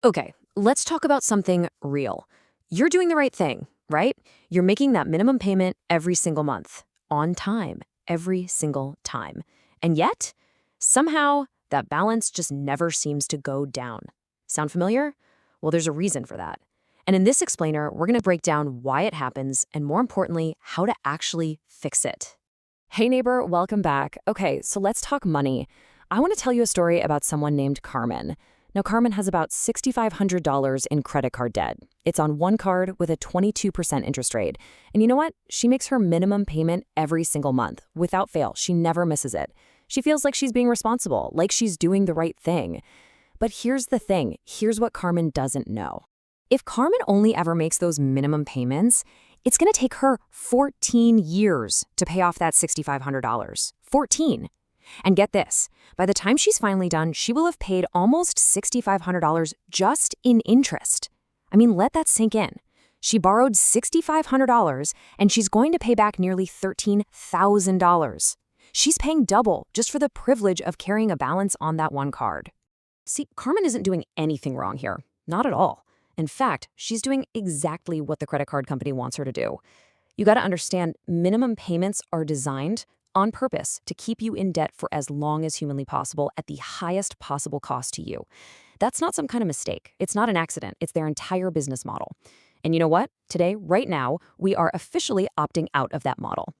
Okay, let's talk about something real. You're doing the right thing, right? You're making that minimum payment every single month, on time, every single time. And yet, somehow, that balance just never seems to go down. Sound familiar? Well, there's a reason for that. And in this explainer, we're going to break down why it happens and, more importantly, how to actually fix it. Hey neighbor, welcome back. Okay, so let's talk money. I want to tell you a story about someone named Carmen. Now, Carmen has about $6,500 in credit card debt. It's on one card with a 22% interest rate. And you know what? She makes her minimum payment every single month, without fail. She never misses it. She feels like she's being responsible, like she's doing the right thing. But here's the thing. Here's what Carmen doesn't know. If Carmen only ever makes those minimum payments, it's going to take her 14 years to pay off that $6,500. 14. And get this, by the time she's finally done, she will have paid almost $6,500 just in interest. I mean, let that sink in. She borrowed $6,500 and she's going to pay back nearly $13,000. She's paying double just for the privilege of carrying a balance on that one card. See, Carmen isn't doing anything wrong here. Not at all. In fact, she's doing exactly what the credit card company wants her to do. You got to understand, minimum payments are designed on purpose to keep you in debt for as long as humanly possible at the highest possible cost to you. That's not some kind of mistake. It's not an accident. It's their entire business model. And you know what? Today, right now, we are officially opting out of that model.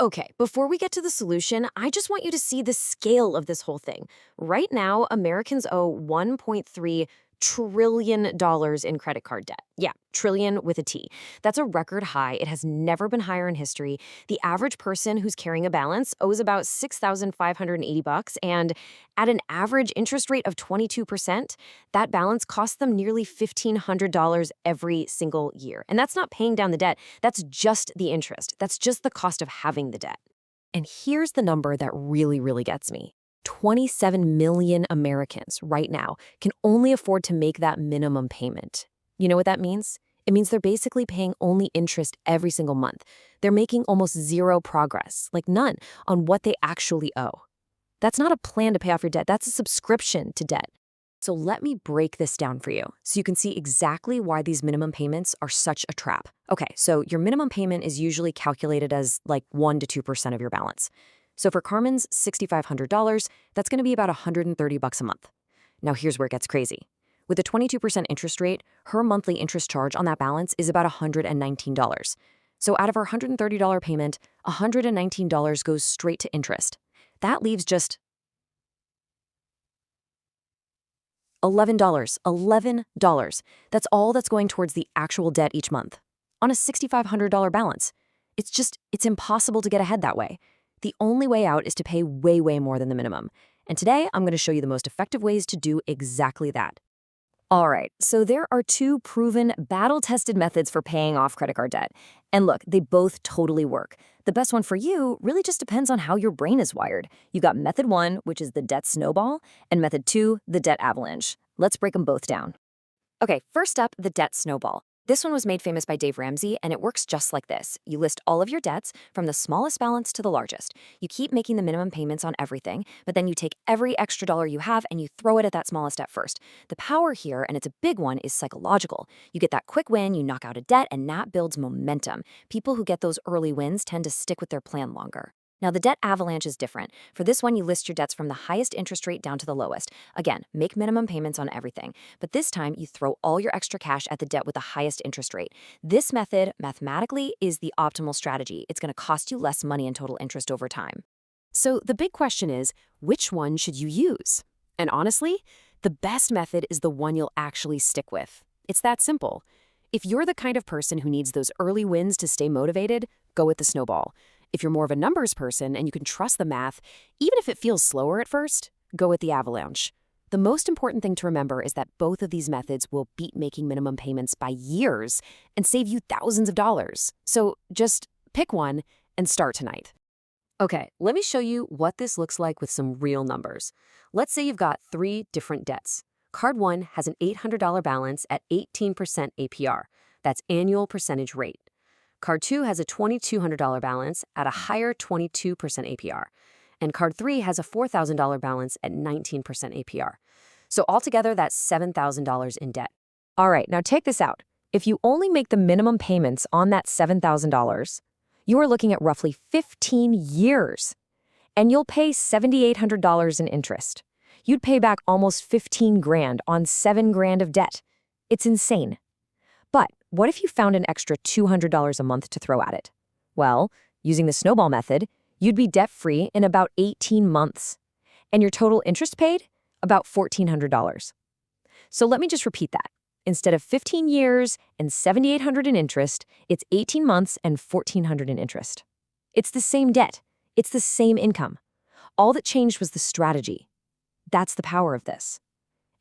Okay, before we get to the solution, I just want you to see the scale of this whole thing. Right now, Americans owe $1.3 trillion in credit card debt. Yeah, trillion with a T. That's a record high. It has never been higher in history. The average person who's carrying a balance owes about $6,580, and at an average interest rate of 22%, that balance costs them nearly $1,500 every single year. And that's not paying down the debt. That's just the interest. That's just the cost of having the debt. And here's the number that really gets me. 27 million Americans right now can only afford to make that minimum payment. You know what that means? It means they're basically paying only interest every single month. They're making almost zero progress, like none, on what they actually owe. That's not a plan to pay off your debt. That's a subscription to debt. So let me break this down for you so you can see exactly why these minimum payments are such a trap. Okay, so your minimum payment is usually calculated as like 1 to 2% of your balance. So for Carmen's $6,500, that's going to be about $130 a month. Now here's where it gets crazy. With a 22% interest rate, her monthly interest charge on that balance is about $119. So out of her $130 payment, $119 goes straight to interest. That leaves just $11. $11. That's all that's going towards the actual debt each month on a $6,500 balance. It's impossible to get ahead that way. The only way out is to pay way more than the minimum. And today, I'm going to show you the most effective ways to do exactly that. All right, so there are two proven, battle-tested methods for paying off credit card debt. And look, they both totally work. The best one for you really just depends on how your brain is wired. You got method 1, which is the debt snowball, and method 2, the debt avalanche. Let's break them both down. Okay, first up, the debt snowball. This one was made famous by Dave Ramsey, and it works just like this. You list all of your debts from the smallest balance to the largest. You keep making the minimum payments on everything, but then you take every extra dollar you have and you throw it at that smallest debt first. The power here, and it's a big one, is psychological. You get that quick win, you knock out a debt, and that builds momentum. People who get those early wins tend to stick with their plan longer. Now, the debt avalanche is different. For this one, you list your debts from the highest interest rate down to the lowest. Again, make minimum payments on everything. But this time, you throw all your extra cash at the debt with the highest interest rate. This method, mathematically, is the optimal strategy. It's going to cost you less money in total interest over time. So the big question is, which one should you use? And honestly, the best method is the one you'll actually stick with. It's that simple. If you're the kind of person who needs those early wins to stay motivated, go with the snowball. If you're more of a numbers person and you can trust the math, even if it feels slower at first, go with the avalanche. The most important thing to remember is that both of these methods will beat making minimum payments by years and save you thousands of dollars. So just pick one and start tonight. Okay, let me show you what this looks like with some real numbers. Let's say you've got 3 different debts. Card 1 has an $800 balance at 18% APR. That's annual percentage rate. Card 2 has a $2,200 balance at a higher 22% APR. And Card 3 has a $4,000 balance at 19% APR. So altogether, that's $7,000 in debt. All right, now take this out. If you only make the minimum payments on that $7,000, you are looking at roughly 15 years. And you'll pay $7,800 in interest. You'd pay back almost 15 grand on 7 grand of debt. It's insane. But what if you found an extra $200 a month to throw at it? Well, using the snowball method, you'd be debt-free in about 18 months. And your total interest paid? About $1,400. So let me just repeat that. Instead of 15 years and $7,800 in interest, it's 18 months and $1,400 in interest. It's the same debt. It's the same income. All that changed was the strategy. That's the power of this.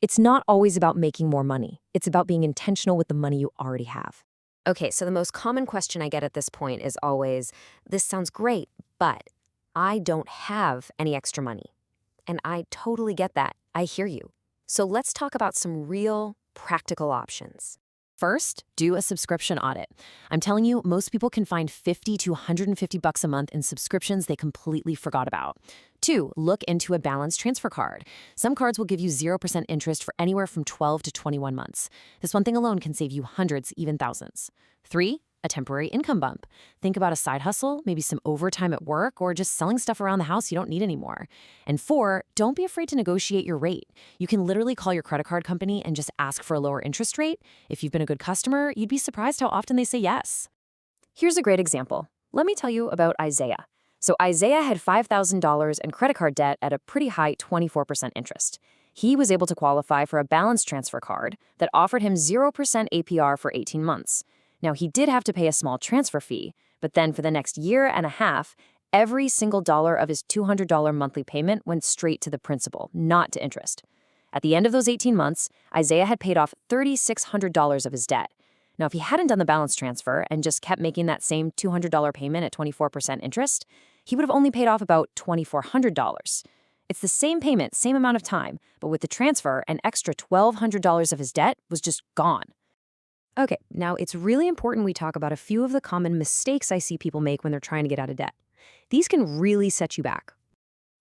It's not always about making more money. It's about being intentional with the money you already have. Okay, so the most common question I get at this point is always, this sounds great, but I don't have any extra money. And I totally get that. I hear you. So let's talk about some real, practical options. First, do a subscription audit. I'm telling you, most people can find $50 to $150 a month in subscriptions they completely forgot about. 2, look into a balance transfer card. Some cards will give you 0% interest for anywhere from 12 to 21 months. This one thing alone can save you hundreds, even thousands. 3, a temporary income bump. Think about a side hustle, maybe some overtime at work, or just selling stuff around the house you don't need anymore. And 4, don't be afraid to negotiate your rate. You can literally call your credit card company and just ask for a lower interest rate. If you've been a good customer, you'd be surprised how often they say yes. Here's a great example. Let me tell you about Isaiah. So Isaiah had $5,000 in credit card debt at a pretty high 24% interest. He was able to qualify for a balance transfer card that offered him 0% APR for 18 months. Now, he did have to pay a small transfer fee, but then for the next year and a half, every single dollar of his $200 monthly payment went straight to the principal, not to interest. At the end of those 18 months, Isaiah had paid off $3,600 of his debt. Now, if he hadn't done the balance transfer and just kept making that same $200 payment at 24% interest, he would have only paid off about $2,400. It's the same payment, same amount of time, but with the transfer, an extra $1,200 of his debt was just gone. Okay, now it's really important we talk about a few of the common mistakes I see people make when they're trying to get out of debt. These can really set you back.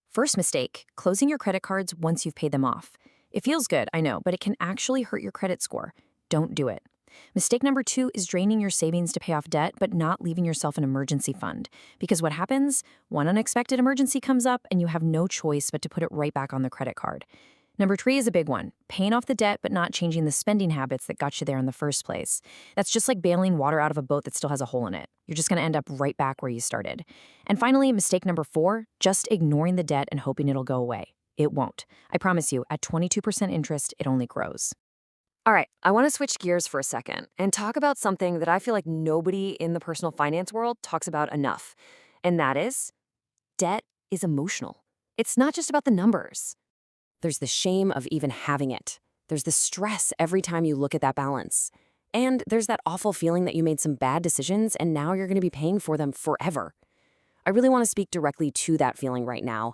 First mistake, closing your credit cards once you've paid them off. It feels good, I know, but it can actually hurt your credit score. Don't do it. Mistake number 2 is draining your savings to pay off debt, but not leaving yourself an emergency fund. Because what happens? One unexpected emergency comes up and you have no choice but to put it right back on the credit card. Number 3 is a big one, paying off the debt but not changing the spending habits that got you there in the first place. That's just like bailing water out of a boat that still has a hole in it. You're just going to end up right back where you started. And finally, mistake number 4, just ignoring the debt and hoping it'll go away. It won't. I promise you, at 22% interest, it only grows. All right, I want to switch gears for a second and talk about something that I feel like nobody in the personal finance world talks about enough. And that is, debt is emotional. It's not just about the numbers. There's the shame of even having it. There's the stress every time you look at that balance. And there's that awful feeling that you made some bad decisions and now you're going to be paying for them forever. I really want to speak directly to that feeling right now.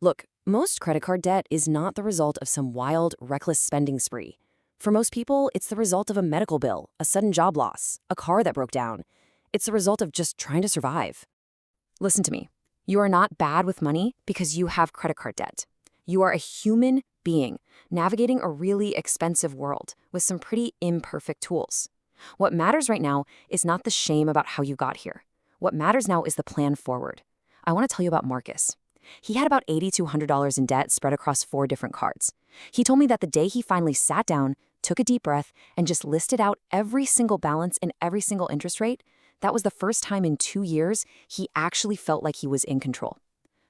Look, most credit card debt is not the result of some wild, reckless spending spree. For most people, it's the result of a medical bill, a sudden job loss, a car that broke down. It's the result of just trying to survive. Listen to me. You are not bad with money because you have credit card debt. You are a human being navigating a really expensive world with some pretty imperfect tools. What matters right now is not the shame about how you got here. What matters now is the plan forward. I want to tell you about Marcus. He had about $80 to $100 in debt spread across 4 different cards. He told me that the day he finally sat down, took a deep breath, and just listed out every single balance and every single interest rate, that was the first time in 2 years he actually felt like he was in control.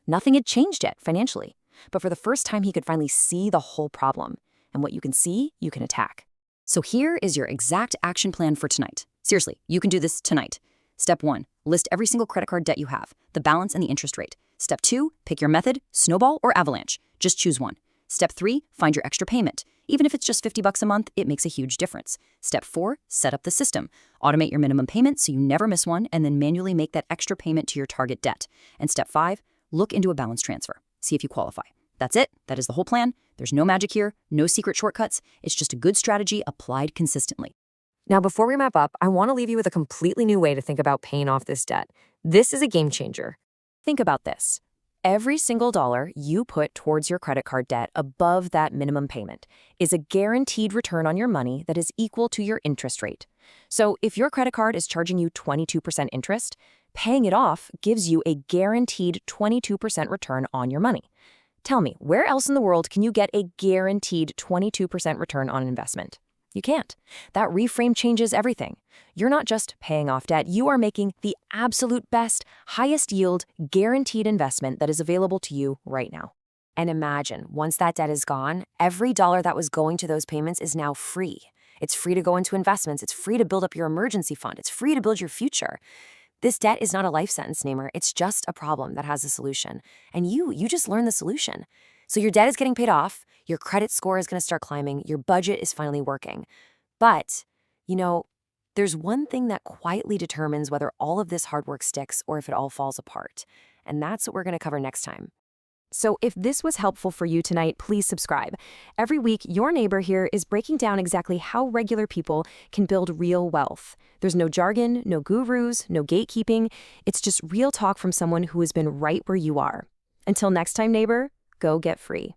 Nothing had changed yet financially, but for the first time he could finally see the whole problem. And what you can see, you can attack. So here is your exact action plan for tonight. Seriously, you can do this tonight. Step 1, list every single credit card debt you have, the balance and the interest rate. Step 2, pick your method, Snowball or Avalanche. Just choose one. Step 3, find your extra payment. Even if it's just $50 a month, it makes a huge difference. Step 4, set up the system. Automate your minimum payment so you never miss one, and then manually make that extra payment to your target debt. And step 5, look into a balance transfer. See if you qualify. That's it. That is the whole plan. There's no magic here, no secret shortcuts. It's just a good strategy applied consistently. Now, before we wrap up, I want to leave you with a completely new way to think about paying off this debt. This is a game changer. Think about this. Every single dollar you put towards your credit card debt above that minimum payment is a guaranteed return on your money that is equal to your interest rate. So if your credit card is charging you 22% interest, paying it off gives you a guaranteed 22% return on your money. Tell me, where else in the world can you get a guaranteed 22% return on investment? You can't. That Reframe changes everything. You're not just paying off debt, you are making the absolute best, highest yield, guaranteed investment that is available to you right now. And imagine, once that debt is gone, every dollar that was going to those payments is now free. It's free to go into investments. It's free to build up your emergency fund. It's free to build your future. This debt is not a life sentence, Namer. It's just a problem that has a solution. And you just learned the solution. So your debt is getting paid off, your credit score is going to start climbing, your budget is finally working. But, there's one thing that quietly determines whether all of this hard work sticks or if it all falls apart. And that's what we're going to cover next time. So if this was helpful for you tonight, please subscribe. Every week, your neighbor here is breaking down exactly how regular people can build real wealth. There's no jargon, no gurus, no gatekeeping. It's just real talk from someone who has been right where you are. Until next time, neighbor, go get free.